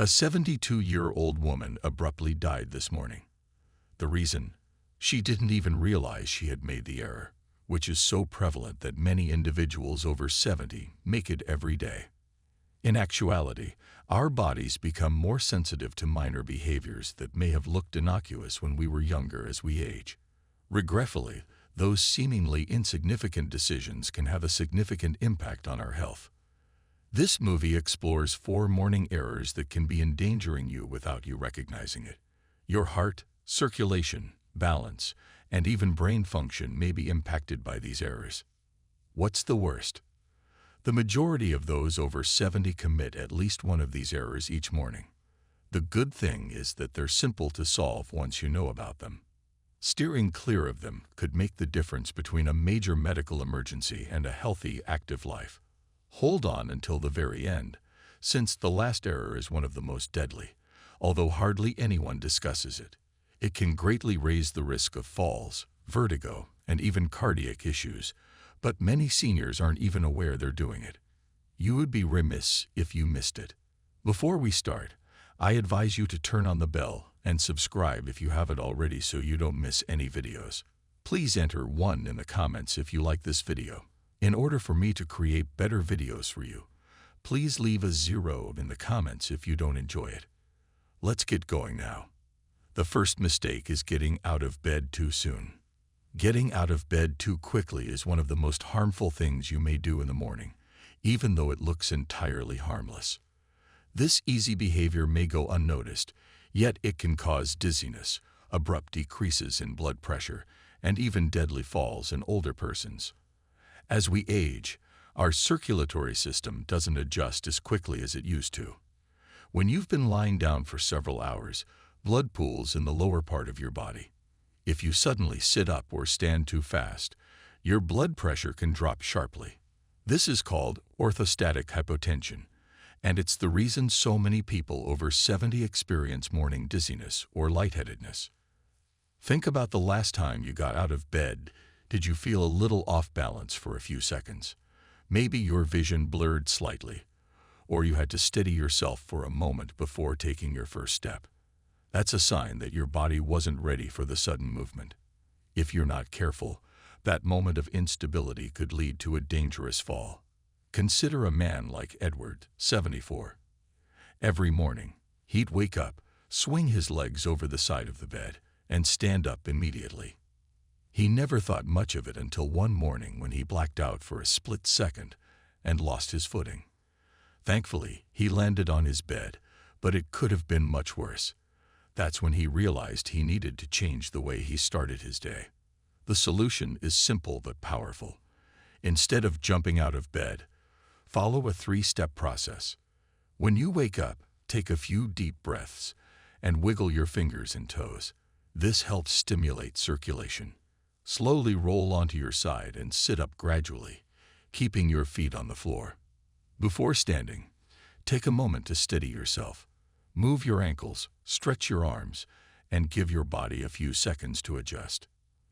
A 72-year-old woman abruptly died this morning. The reason? She didn't even realize she had made the error, which is so prevalent that many individuals over 70 make it every day. In actuality, our bodies become more sensitive to minor behaviors that may have looked innocuous when we were younger as we age. Regretfully, those seemingly insignificant decisions can have a significant impact on our health. This movie explores 4 morning errors that can be endangering you without you recognizing it. Your heart, circulation, balance, and even brain function may be impacted by these errors. What's the worst? The majority of those over 70 commit at least one of these errors each morning. The good thing is that they're simple to solve once you know about them. Steering clear of them could make the difference between a major medical emergency and a healthy, active life. Hold on until the very end, since the last error is one of the most deadly, although hardly anyone discusses it. It can greatly raise the risk of falls, vertigo, and even cardiac issues, but many seniors aren't even aware they're doing it. You would be remiss if you missed it. Before we start, I advise you to turn on the bell and subscribe if you haven't already so you don't miss any videos. Please enter 1 in the comments if you like this video. In order for me to create better videos for you, please leave a 0 in the comments if you don't enjoy it. Let's get going now. The first mistake is getting out of bed too soon. Getting out of bed too quickly is one of the most harmful things you may do in the morning, even though it looks entirely harmless. This easy behavior may go unnoticed, yet it can cause dizziness, abrupt decreases in blood pressure, and even deadly falls in older persons. As we age, our circulatory system doesn't adjust as quickly as it used to. When you've been lying down for several hours, blood pools in the lower part of your body. If you suddenly sit up or stand too fast, your blood pressure can drop sharply. This is called orthostatic hypotension, and it's the reason so many people over 70 experience morning dizziness or lightheadedness. Think about the last time you got out of bed. Did you feel a little off balance for a few seconds? Maybe your vision blurred slightly, or you had to steady yourself for a moment before taking your first step. That's a sign that your body wasn't ready for the sudden movement. If you're not careful, that moment of instability could lead to a dangerous fall. Consider a man like Edward, 74. Every morning, he'd wake up, swing his legs over the side of the bed, and stand up immediately. He never thought much of it until one morning when he blacked out for a split second and lost his footing. Thankfully, he landed on his bed, but it could have been much worse. That's when he realized he needed to change the way he started his day. The solution is simple but powerful. Instead of jumping out of bed, follow a 3-step process. When you wake up, take a few deep breaths and wiggle your fingers and toes. This helps stimulate circulation. Slowly roll onto your side and sit up gradually, keeping your feet on the floor. Before standing, take a moment to steady yourself. Move your ankles, stretch your arms, and give your body a few seconds to adjust.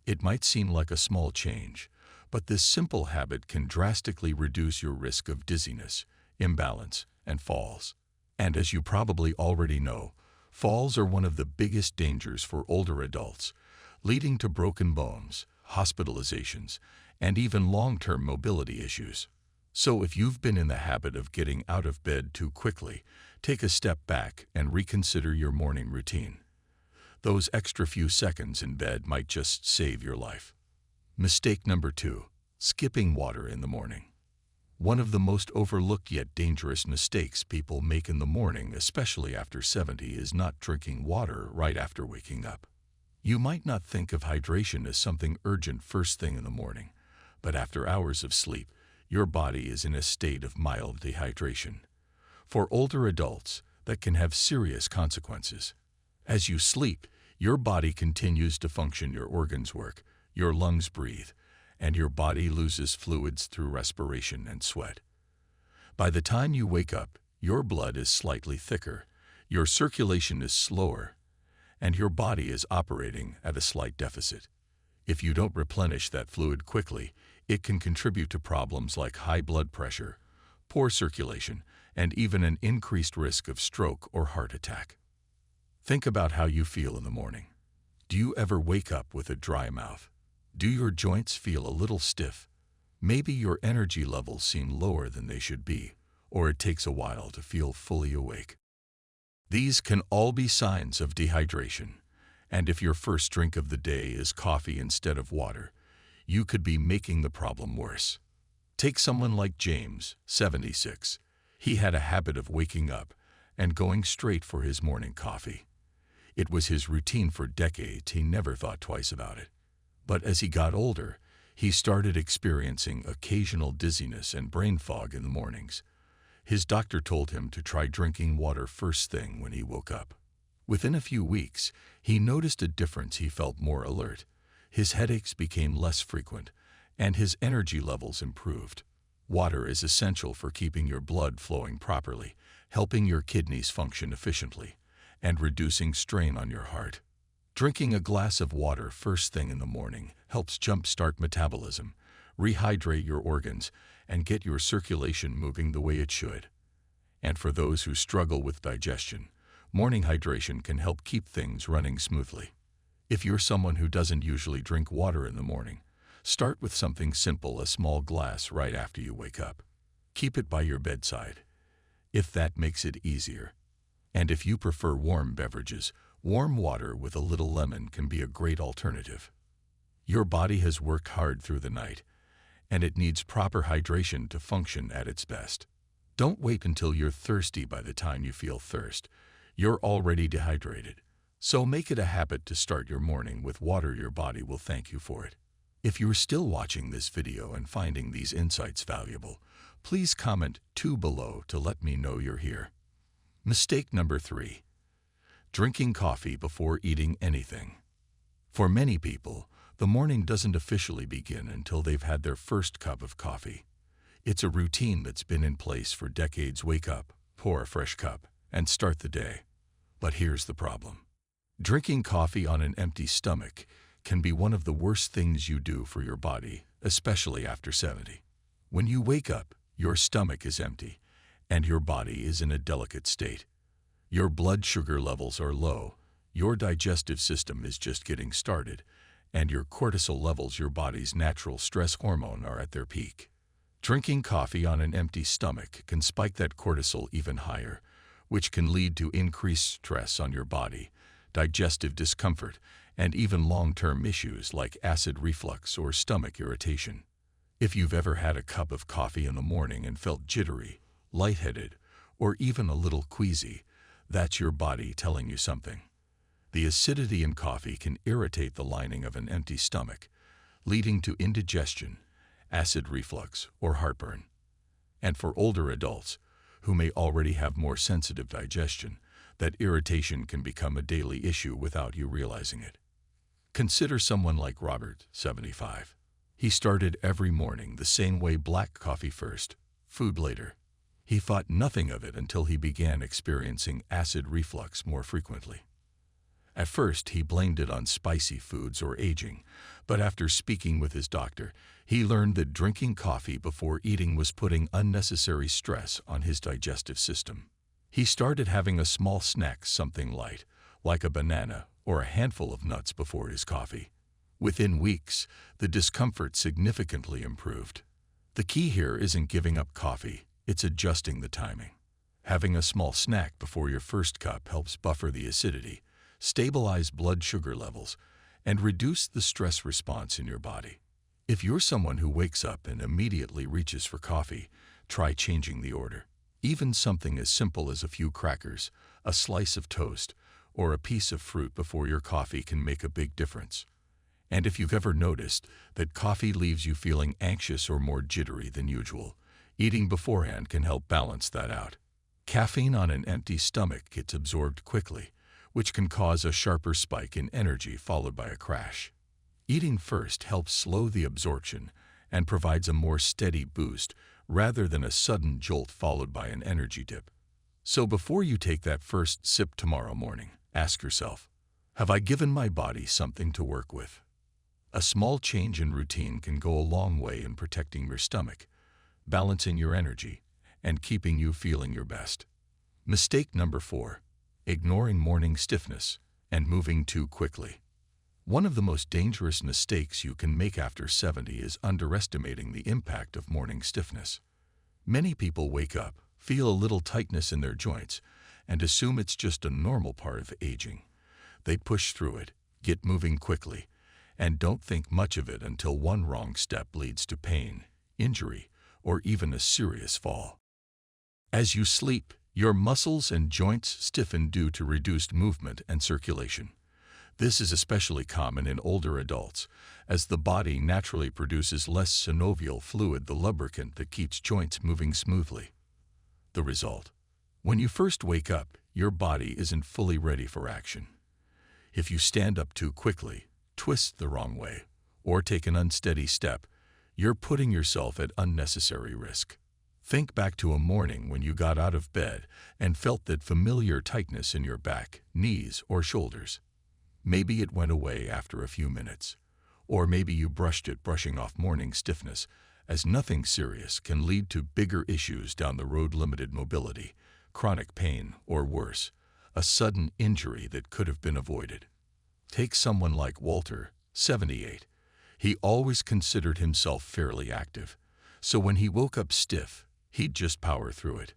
It might seem like a small change, but this simple habit can drastically reduce your risk of dizziness, imbalance, and falls. And as you probably already know, falls are one of the biggest dangers for older adults, leading to broken bones, hospitalizations, and even long-term mobility issues. So if you've been in the habit of getting out of bed too quickly, take a step back and reconsider your morning routine. Those extra few seconds in bed might just save your life. Mistake number 2, skipping water in the morning. One of the most overlooked yet dangerous mistakes people make in the morning, especially after 70, is not drinking water right after waking up. You might not think of hydration as something urgent first thing in the morning, but after hours of sleep, your body is in a state of mild dehydration. For older adults, that can have serious consequences. As you sleep, your body continues to function, your organs work, your lungs breathe, and your body loses fluids through respiration and sweat. By the time you wake up, your blood is slightly thicker, your circulation is slower, and your body is operating at a slight deficit. If you don't replenish that fluid quickly, it can contribute to problems like high blood pressure, poor circulation, and even an increased risk of stroke or heart attack. Think about how you feel in the morning. Do you ever wake up with a dry mouth? Do your joints feel a little stiff? Maybe your energy levels seem lower than they should be, or it takes a while to feel fully awake. These can all be signs of dehydration, and if your first drink of the day is coffee instead of water, you could be making the problem worse. Take someone like James, 76. He had a habit of waking up and going straight for his morning coffee. It was his routine for decades. He never thought twice about it. But as he got older, he started experiencing occasional dizziness and brain fog in the mornings. His doctor told him to try drinking water first thing when he woke up. Within a few weeks, he noticed a difference. He felt more alert. His headaches became less frequent, and his energy levels improved. Water is essential for keeping your blood flowing properly, helping your kidneys function efficiently, and reducing strain on your heart. Drinking a glass of water first thing in the morning helps jumpstart metabolism, rehydrate your organs, and get your circulation moving the way it should. And for those who struggle with digestion, morning hydration can help keep things running smoothly. If you're someone who doesn't usually drink water in the morning, start with something simple, a small glass right after you wake up. Keep it by your bedside, if that makes it easier. And if you prefer warm beverages, warm water with a little lemon can be a great alternative. Your body has worked hard through the night, and it needs proper hydration to function at its best. Don't wait until you're thirsty. By the time you feel thirst, you're already dehydrated. So make it a habit to start your morning with water. Your body will thank you for it. If you're still watching this video and finding these insights valuable, please comment 2 below to let me know you're here. Mistake number 3. Drinking coffee before eating anything. For many people, the morning doesn't officially begin until they've had their first cup of coffee. It's a routine that's been in place for decades. Wake up, pour a fresh cup, and start the day. But here's the problem. Drinking coffee on an empty stomach can be one of the worst things you do for your body, especially after 70. When you wake up, your stomach is empty, and your body is in a delicate state. Your blood sugar levels are low, your digestive system is just getting started, and your cortisol levels, your body's natural stress hormone, are at their peak. Drinking coffee on an empty stomach can spike that cortisol even higher, which can lead to increased stress on your body, digestive discomfort, and even long-term issues like acid reflux or stomach irritation. If you've ever had a cup of coffee in the morning and felt jittery, lightheaded, or even a little queasy, that's your body telling you something. The acidity in coffee can irritate the lining of an empty stomach, leading to indigestion, acid reflux, or heartburn. And for older adults, who may already have more sensitive digestion, that irritation can become a daily issue without you realizing it. Consider someone like Robert, 75. He started every morning the same way: black coffee first, food later. He thought nothing of it until he began experiencing acid reflux more frequently. At first, he blamed it on spicy foods or aging, but after speaking with his doctor, he learned that drinking coffee before eating was putting unnecessary stress on his digestive system. He started having a small snack, something light, like a banana or a handful of nuts before his coffee. Within weeks, the discomfort significantly improved. The key here isn't giving up coffee, it's adjusting the timing. Having a small snack before your first cup helps buffer the acidity, stabilize blood sugar levels, and reduce the stress response in your body. If you're someone who wakes up and immediately reaches for coffee, try changing the order. Even something as simple as a few crackers, a slice of toast, or a piece of fruit before your coffee can make a big difference. And if you've ever noticed that coffee leaves you feeling anxious or more jittery than usual, eating beforehand can help balance that out. Caffeine on an empty stomach gets absorbed quickly, which can cause a sharper spike in energy followed by a crash. Eating first helps slow the absorption and provides a more steady boost rather than a sudden jolt followed by an energy dip. So before you take that first sip tomorrow morning, ask yourself, have I given my body something to work with? A small change in routine can go a long way in protecting your stomach, balancing your energy, and keeping you feeling your best. Mistake number 4. Ignoring morning stiffness and moving too quickly. One of the most dangerous mistakes you can make after 70 is underestimating the impact of morning stiffness. Many people wake up, feel a little tightness in their joints, and assume it's just a normal part of aging. They push through it, get moving quickly, and don't think much of it until one wrong step leads to pain, injury, or even a serious fall. As you sleep, your muscles and joints stiffen due to reduced movement and circulation. This is especially common in older adults, as the body naturally produces less synovial fluid, the lubricant that keeps joints moving smoothly. The result: when you first wake up, your body isn't fully ready for action. If you stand up too quickly, twist the wrong way, or take an unsteady step, you're putting yourself at unnecessary risk. Think back to a morning when you got out of bed and felt that familiar tightness in your back, knees, or shoulders. Maybe it went away after a few minutes, or maybe you brushed it, brushing off morning stiffness, as nothing serious can lead to bigger issues down the road: limited mobility, chronic pain, or worse, a sudden injury that could have been avoided. Take someone like Walter, 78. He always considered himself fairly active, so when he woke up stiff, he'd just power through it.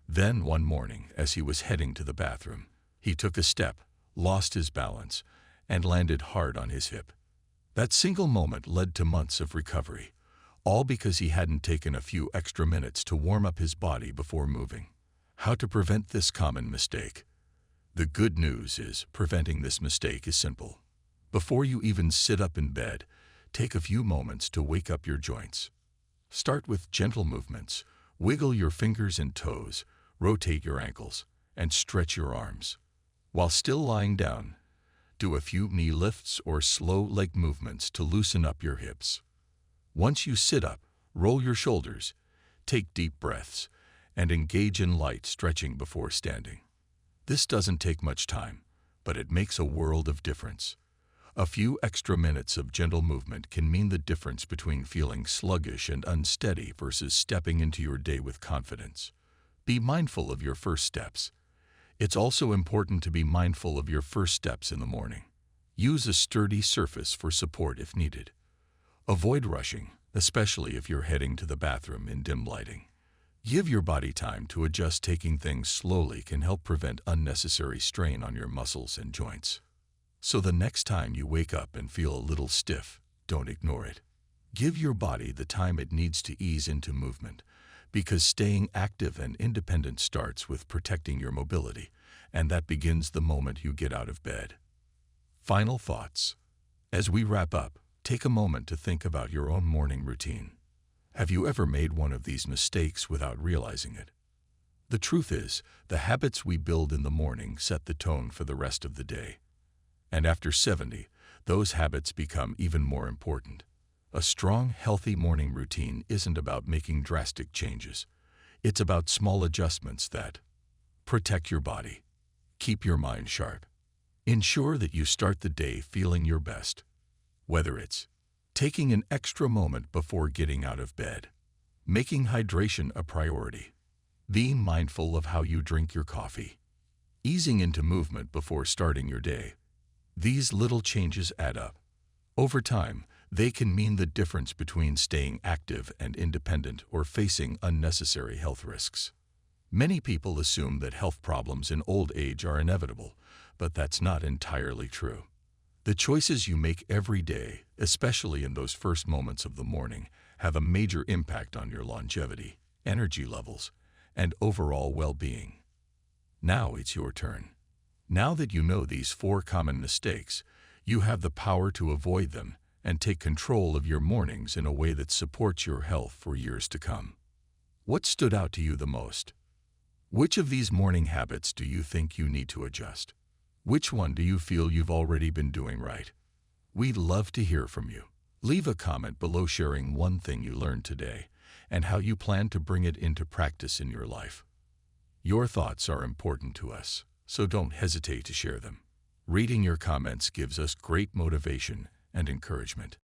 Then one morning, as he was heading to the bathroom, he took a step, lost his balance, and landed hard on his hip. That single moment led to months of recovery, all because he hadn't taken a few extra minutes to warm up his body before moving. How to prevent this common mistake? The good news is, preventing this mistake is simple. Before you even sit up in bed, take a few moments to wake up your joints. Start with gentle movements. Wiggle your fingers and toes, rotate your ankles, and stretch your arms. While still lying down, do a few knee lifts or slow leg movements to loosen up your hips. Once you sit up, roll your shoulders, take deep breaths, and engage in light stretching before standing. This doesn't take much time, but it makes a world of difference. A few extra minutes of gentle movement can mean the difference between feeling sluggish and unsteady versus stepping into your day with confidence. Be mindful of your first steps. It's also important to be mindful of your first steps in the morning. Use a sturdy surface for support if needed. Avoid rushing, especially if you're heading to the bathroom in dim lighting. Give your body time to adjust. Taking things slowly can help prevent unnecessary strain on your muscles and joints. So the next time you wake up and feel a little stiff, don't ignore it. Give your body the time it needs to ease into movement, because staying active and independent starts with protecting your mobility, and that begins the moment you get out of bed. Final thoughts. As we wrap up, take a moment to think about your own morning routine. Have you ever made one of these mistakes without realizing it? The truth is, the habits we build in the morning set the tone for the rest of the day. And after 70, those habits become even more important. A strong, healthy morning routine isn't about making drastic changes. It's about small adjustments that protect your body, keep your mind sharp, ensure that you start the day feeling your best. Whether it's taking an extra moment before getting out of bed, making hydration a priority, being mindful of how you drink your coffee, easing into movement before starting your day, these little changes add up. Over time, they can mean the difference between staying active and independent or facing unnecessary health risks. Many people assume that health problems in old age are inevitable, but that's not entirely true. The choices you make every day, especially in those first moments of the morning, have a major impact on your longevity, energy levels, and overall well-being. Now it's your turn. Now that you know these 4 common mistakes, you have the power to avoid them and take control of your mornings in a way that supports your health for years to come. What stood out to you the most? Which of these morning habits do you think you need to adjust? Which one do you feel you've already been doing right? We'd love to hear from you. Leave a comment below sharing one thing you learned today and how you plan to bring it into practice in your life. Your thoughts are important to us, so don't hesitate to share them. Reading your comments gives us great motivation and encouragement.